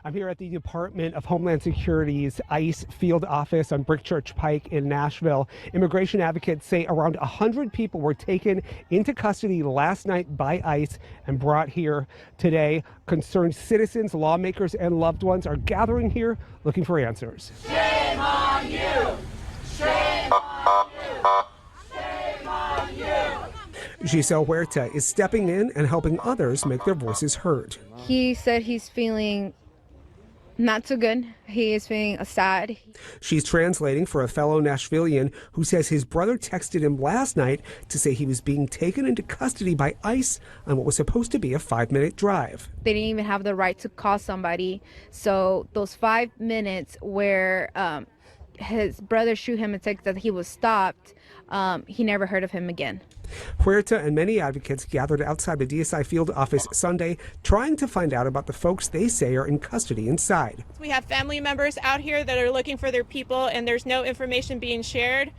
I'm here at the Department of Homeland Security's ICE field office on Brickchurch Pike in Nashville. Immigration advocates say around 100 people were taken into custody last night by ICE and brought here today. Concerned citizens, lawmakers, and loved ones are gathering here looking for answers. Shame on you! Shame on you! Shame on you! Giselle Huerta is stepping in and helping others make their voices heard. He said he's feeling not so good. He is feeling sad. She's translating for a fellow Nashvilleian who says his brother texted him last night to say he was being taken into custody by ICE on what was supposed to be a 5-minute drive. They didn't even have the right to call somebody. So those 5 minutes where his brother shoot him and text that he was stopped, he never heard of him again. Huerta and many advocates gathered outside the DSI field office Sunday trying to find out about the folks they say are in custody inside. We have family members out here that are looking for their people, and there's no information being shared.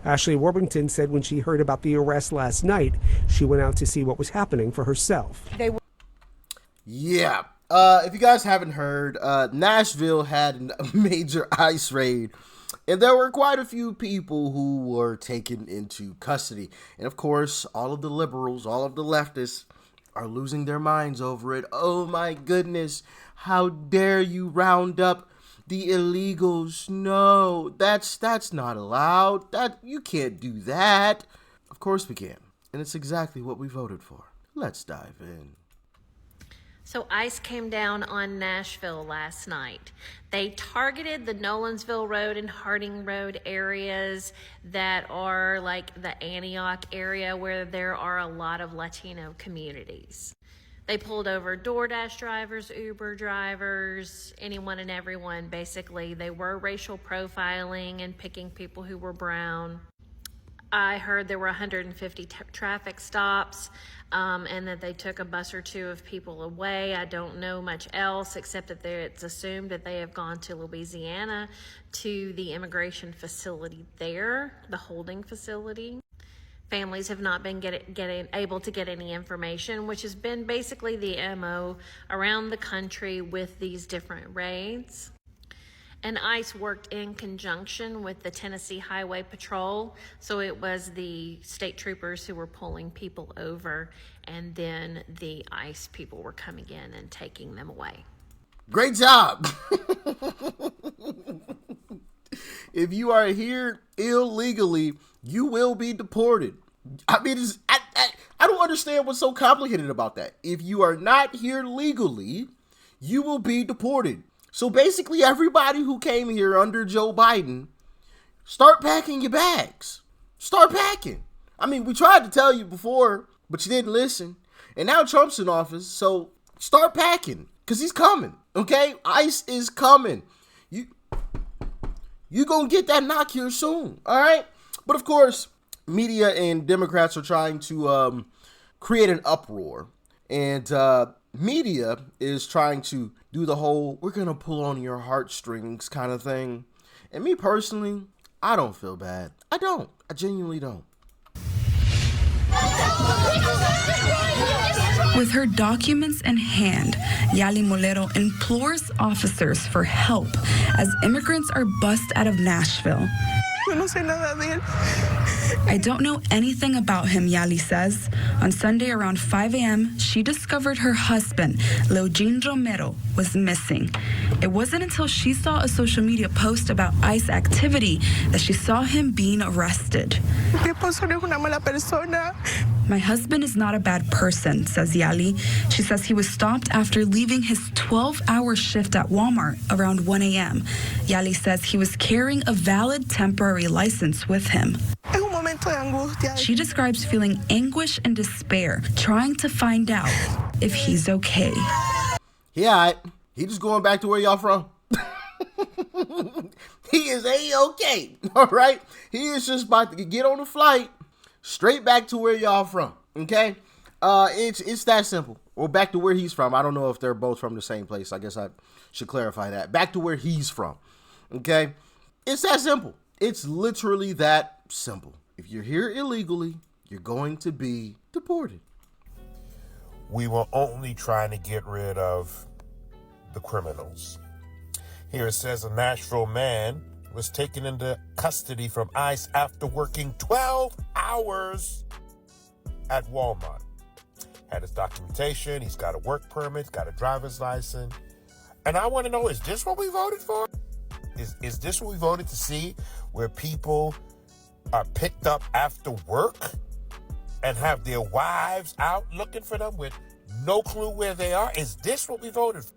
Ashley Warbington said when she heard about the arrest last night, she went out to see what was happening for herself. Yeah. If you guys haven't heard, Nashville had a major ICE raid. And there were quite a few people who were taken into custody. And of course, all of the liberals, all of the leftists are losing their minds over it. Oh my goodness, how dare you round up the illegals? No, that's not allowed. You can't do that. Of course we can. And it's exactly what we voted for. Let's dive in. So ICE came down on Nashville last night. They targeted the Nolensville Road and Harding Road areas that are like the Antioch area where there are a lot of Latino communities. They pulled over DoorDash drivers, Uber drivers, anyone and everyone basically. They were racial profiling and picking people who were brown. I heard there were 150 traffic stops and that they took a bus or two of people away. I don't know much else except that it's assumed that they have gone to Louisiana to the immigration facility there, the holding facility. Families have not been able to get any information, which has been basically the MO around the country with these different raids. And ICE worked in conjunction with the Tennessee Highway Patrol. So it was the state troopers who were pulling people over, and then the ICE people were coming in and taking them away. Great job. If you are here illegally, you will be deported. I mean, I don't understand what's so complicated about that. If you are not here legally, you will be deported. So basically everybody who came here under Joe Biden, start packing your bags. Start packing. I mean, we tried to tell you before, but you didn't listen. And now Trump's in office, so start packing, because he's coming, okay? ICE is coming. You gonna get that knock here soon, all right? But of course, media and Democrats are trying to create an uproar. And media is trying to do the whole, we're going to pull on your heartstrings kind of thing. And me personally, I don't feel bad. I don't. I genuinely don't. With her documents in hand, Yali Molero implores officers for help as immigrants are bussed out of Nashville. I don't know anything about him, Yali says. On Sunday around 5 a.m., she discovered her husband, Leogene Romero, was missing. It wasn't until she saw a social media post about ICE activity that she saw him being arrested. My husband is not a bad person, says Yali. She says he was stopped after leaving his 12-hour shift at Walmart around 1 a.m. Yali says he was carrying a valid temporary license with him. She describes feeling anguish and despair, trying to find out if he's okay. Yeah, he just going back to where y'all from. He is A-okay, all right? He is just about to get on the flight straight back to where y'all from, okay? It's that simple. Or back to where he's from. I don't know if they're both from the same place. I guess I should clarify that. Back to where he's from, okay? It's that simple. It's literally that simple. If you're here illegally, you're going to be deported. We were only trying to get rid of the criminals. Here it says a Nashville man was taken into custody from ICE after working 12 hours at Walmart. Had his documentation, he's got a work permit, got a driver's license. And I want to know, is this what we voted for? Is this what we voted to see, where people are picked up after work and have their wives out looking for them with no clue where they are? Is this what we voted for?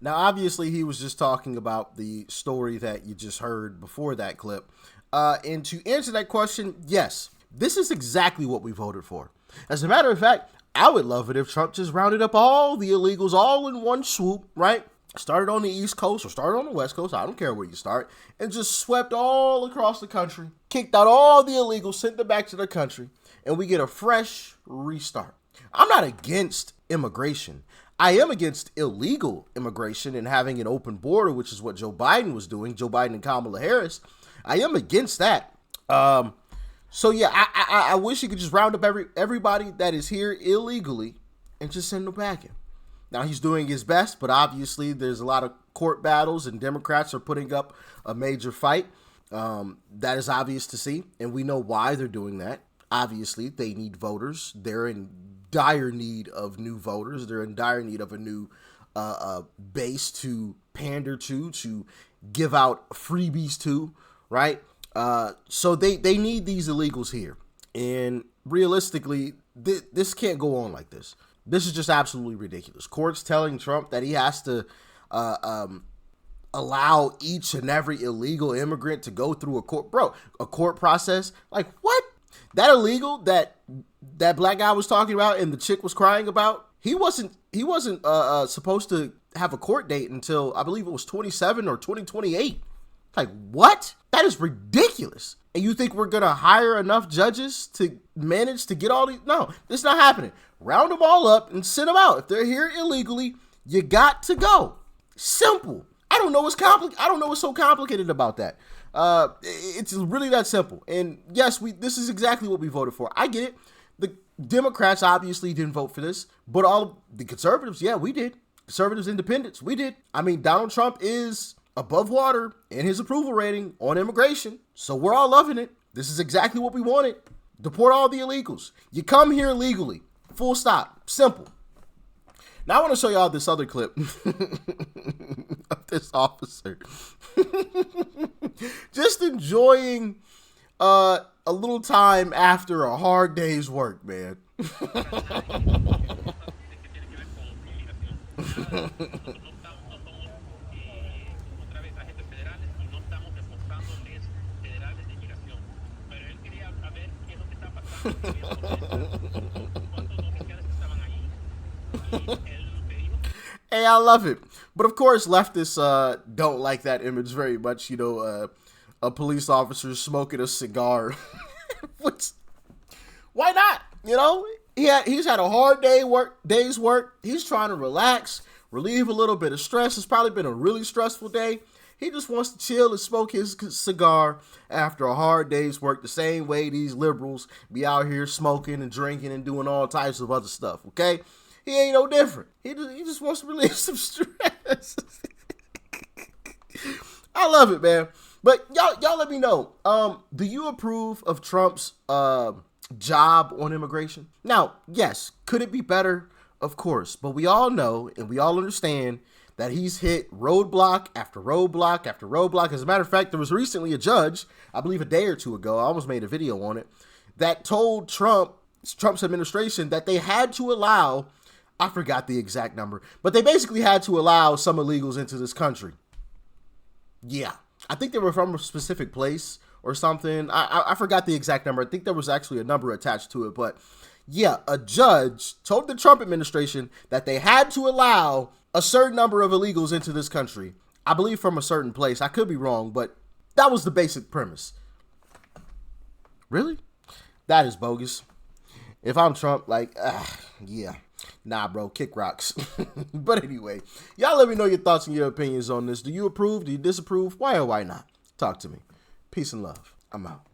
Now, obviously, he was just talking about the story that you just heard before that clip. And to answer that question, yes, this is exactly what we voted for. As a matter of fact, I would love it if Trump just rounded up all the illegals all in one swoop, right? Started on the East Coast or started on the West Coast, I don't care where you start, and just swept all across the country, kicked out all the illegals, sent them back to their country, and we get a fresh restart. I'm not against immigration. I am against illegal immigration and having an open border, which is what Joe Biden was doing, Joe Biden and Kamala Harris. I am against that. So yeah, I wish you could just round up everybody that is here illegally and just send them back in. Now, he's doing his best, but obviously there's a lot of court battles and Democrats are putting up a major fight. That is obvious to see, and we know why they're doing that. Obviously, they need voters. They're in dire need of new voters. They're in dire need of a new base to pander to give out freebies to, right? So they need these illegals here. And realistically, this can't go on like this. This is just absolutely ridiculous. Courts telling Trump that he has to allow each and every illegal immigrant to go through a court process. Like, what? That illegal that black guy was talking about and the chick was crying about, he wasn't supposed to have a court date until I believe it was 27 or 2028. Like, what? That is ridiculous. And you think we're going to hire enough judges to manage to get all these? No, it's not happening. Round them all up and send them out. If they're here illegally, you got to go. Simple. I don't know what's so complicated about that. It's really that simple. And yes, this is exactly what we voted for. I get it. The Democrats obviously didn't vote for this, but all the conservatives, yeah, we did. Conservatives, independents, we did. I mean, Donald Trump is above water in his approval rating on immigration, so we're all loving it. This is exactly what we wanted. Deport all the illegals. You come here legally. Full stop. Simple. Now I want to show y'all this other clip of this officer just enjoying a little time after a hard day's work, man. Hey, I love it. But of course, leftists don't like that image very much. You know, a police officer smoking a cigar. Why not? You know, he's had a hard day's work. He's trying to relax, relieve a little bit of stress. It's probably been a really stressful day. He just wants to chill and smoke his cigar after a hard day's work, the same way these liberals be out here smoking and drinking and doing all types of other stuff, okay? He ain't no different. He just wants to relieve some stress. I love it, man. But y'all let me know. Do you approve of Trump's job on immigration? Now, yes, could it be better? Of course. But we all know and we all understand that he's hit roadblock after roadblock after roadblock. As a matter of fact, there was recently a judge, I believe a day or two ago, I almost made a video on it, that told Trump's administration that they had to allow, I forgot the exact number, but they basically had to allow some illegals into this country. Yeah, I think they were from a specific place or something. I forgot the exact number. I think there was actually a number attached to it, but yeah, a judge told the Trump administration that they had to allow a certain number of illegals into this country. I believe from a certain place. I could be wrong, but that was the basic premise. Really? That is bogus. If I'm Trump, yeah. Nah, bro, kick rocks. But anyway, y'all let me know your thoughts and your opinions on this. Do you approve? Do you disapprove? Why or why not? Talk to me. Peace and love. I'm out.